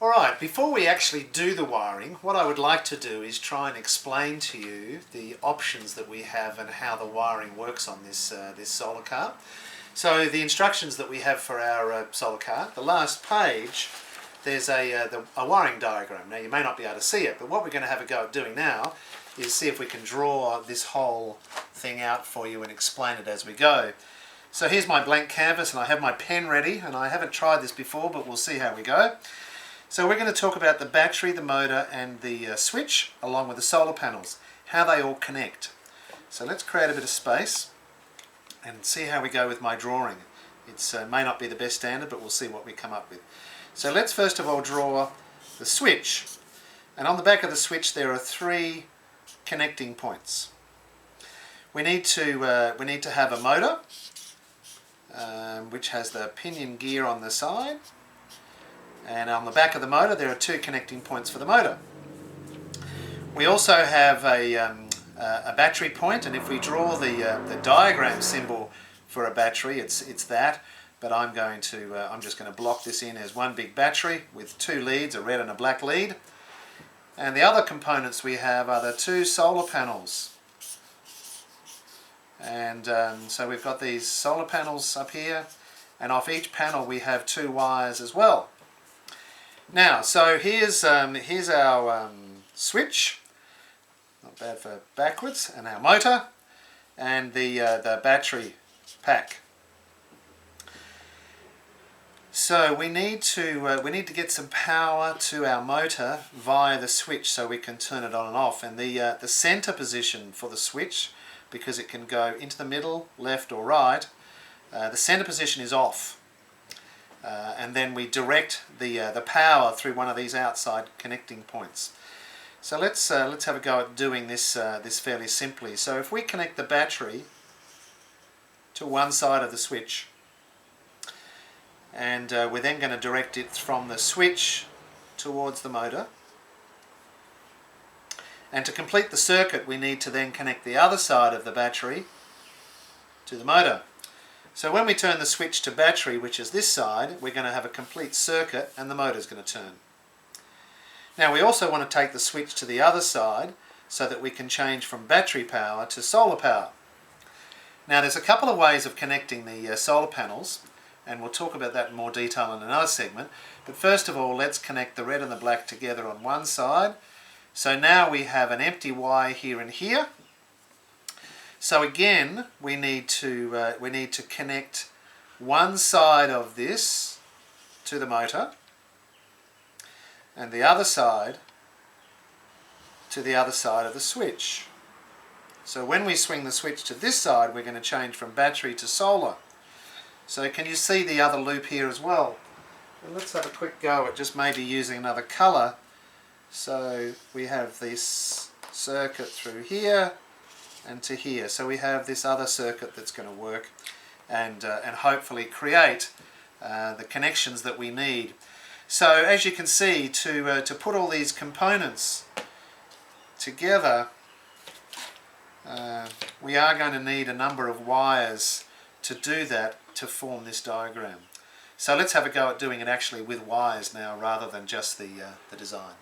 Alright, before we actually do the wiring, what I would like to do is try and explain to you the options that we have and how the wiring works on this solar car. So the instructions that we have for our solar car, the last page, there's a wiring diagram. Now you may not be able to see it, but what we're going to have a go at doing now is see if we can draw this whole thing out for you and explain it as we go. So here's my blank canvas and I have my pen ready, and I haven't tried this before, but we'll see how we go. So we're going to talk about the battery, the motor and the switch, along with the solar panels, how they all connect. So let's create a bit of space and see how we go with my drawing. It may not be the best standard, but we'll see what we come up with. So let's first of all draw the switch, and on the back of the switch there are 3 connecting points. We need to have a motor which has the pinion gear on the side. And on the back of the motor there are 2 connecting points for the motor. We also have a battery point, and if we draw the diagram symbol for a battery, it's that. But I'm just going to block this in as one big battery with 2 leads, a red and a black lead. And the other components we have are the 2 solar panels. And so we've got these solar panels up here, and off each panel we have 2 wires as well. Now, so here's our switch, not bad for backwards, and our motor, and the battery pack. So we need to get some power to our motor via the switch so we can turn it on and off. And the center position for the switch, because it can go into the middle, left or right, the center position is off. And then we direct the power through one of these outside connecting points. So let's have a go at doing this fairly simply. So if we connect the battery to one side of the switch, and we're then going to direct it from the switch towards the motor. And to complete the circuit we need to then connect the other side of the battery to the motor. So when we turn the switch to battery, which is this side, we're going to have a complete circuit and the motor is going to turn. Now we also want to take the switch to the other side so that we can change from battery power to solar power. Now there's a couple of ways of connecting the solar panels, and we'll talk about that in more detail in another segment. But first of all, let's connect the red and the black together on one side. So now we have an empty wire here and here. So again, we need to connect one side of this to the motor and the other side to the other side of the switch. So when we swing the switch to this side, we're going to change from battery to solar. So can you see the other loop here as well? And let's have a quick go at just maybe using another colour. So we have this circuit through here and to here. So we have this other circuit that's going to work and hopefully create the connections that we need. So as you can see, to put all these components together, we are going to need a number of wires to do that, to form this diagram. So let's have a go at doing it actually with wires now rather than just the design.